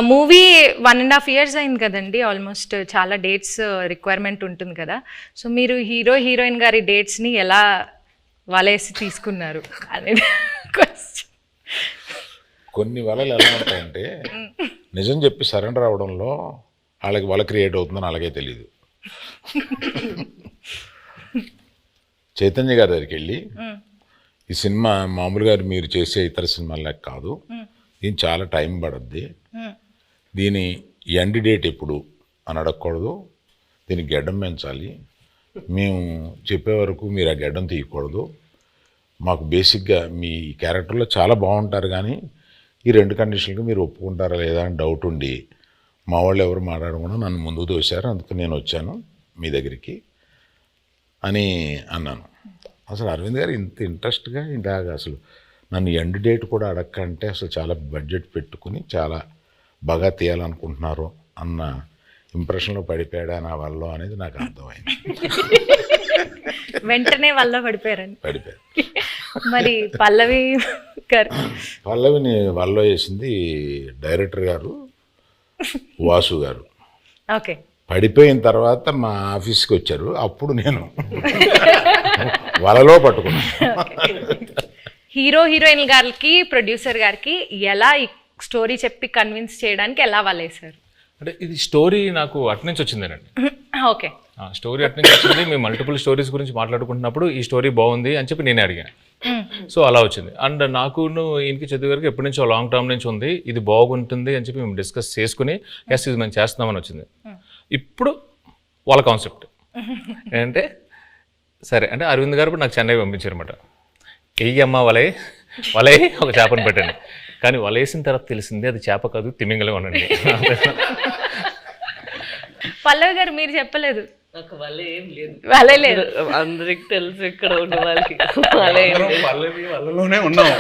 Movie 1.5 years అయింది కదండి, almost చాలా డేట్స్ రిక్వైర్మెంట్ ఉంటుంది కదా. సో మీరు హీరో హీరోయిన్ గారి డేట్స్ని ఎలా వలేసి తీసుకున్నారు అనేది క్వశ్చన్. కొన్ని వలలు ఎలా ఉంటాయంటే నిజం చెప్పి సరెండర్ అవడంలో వాళ్ళకి వల క్రియేట్ అవుతుందని అలాగే తెలియదు. చైతన్య గారి దగ్గరికి వెళ్ళి ఈ సినిమా మామూలుగా మీరు చేసే ఇతర సినిమాలకు కాదు, దీని చాలా టైం పడుద్ది, దీని ఎండ్ డేట్ ఎప్పుడు అని అడగకూడదు, దీనికి గడ్డం పెంచాలి, మేము చెప్పే వరకు మీరు ఆ గడ్డం తీయకూడదు, మాకు బేసిక్గా మీ క్యారెక్టర్లో చాలా బాగుంటారు కానీ ఈ 2 కండిషన్లకు మీరు ఒప్పుకుంటారా లేదా అని డౌట్ ఉండి మా వాళ్ళు ఎవరు మాట్లాడకుండా నన్ను ముందుకు తోశారు, అందుకు నేను వచ్చాను మీ దగ్గరికి అని అన్నాను. అసలు అరవింద్ గారు ఇంత ఇంట్రెస్ట్గా ఇందాక అసలు నన్ను ఎండ్ డేట్ కూడా అడగకంటే అసలు చాలా బడ్జెట్ పెట్టుకుని చాలా బాగా తీయాలనుకుంటున్నారు అన్న ఇంప్రెషన్లో పడిపోయాడా నా వల్ల అనేది నాకు అర్థమైంది. వెంటనే వల్ల పడిపోయారండి. పడిపోయారు. మరి పల్లవిని వల్ల వేసింది డైరెక్టర్ గారు వాసు గారు. ఓకే. పడిపోయిన తర్వాత మా ఆఫీస్కి వచ్చారు, అప్పుడు నేను వలలో పట్టుకున్నాను. హీరో హీరోయిన్ గారికి ప్రొడ్యూసర్ గారికి ఎలా ఈ స్టోరీ చెప్పి కన్విన్స్ చేయడానికి ఎలా వాళ్ళేశారు? అంటే ఇది స్టోరీ నాకు అట్నుంచి వచ్చిందేనండి. ఓకే. స్టోరీ అట్నుంచి వచ్చింది. మేము మల్టిపుల్ స్టోరీస్ గురించి మాట్లాడుకుంటున్నప్పుడు ఈ స్టోరీ బాగుంది అని చెప్పి నేనే అడిగాను. సో అలా వచ్చింది. అండ్ నాకు ఈయనకి చదువు గారికి ఎప్పటి నుంచో లాంగ్ టర్మ్ నుంచి ఉంది, ఇది బాగుంటుంది అని చెప్పి మేము డిస్కస్ చేసుకుని ఎస్ ఇది మేము చేస్తున్నామని వచ్చింది. ఇప్పుడు వాళ్ళ కాన్సెప్ట్ ఏంటంటే సరే అంటే అరవింద్ గారు నాకు చెన్నై పంపించారు అనమాట. ఎయ్యమ్మ వలే ఒక చేపను పెట్టండి, కానీ వలేసిన తర్వాత తెలిసింది అది చేప కాదు తిమింగలం అనండి. పల్లవి గారు మీరు చెప్పలేదు? నాకు వల్ల ఏం లేదు, వలే లేదు, అందరికి తెలుసు ఇక్కడ ఉన్న వాళ్ళకి వల్ల ఏం లేదు. వల్లలోనే ఉన్నాం.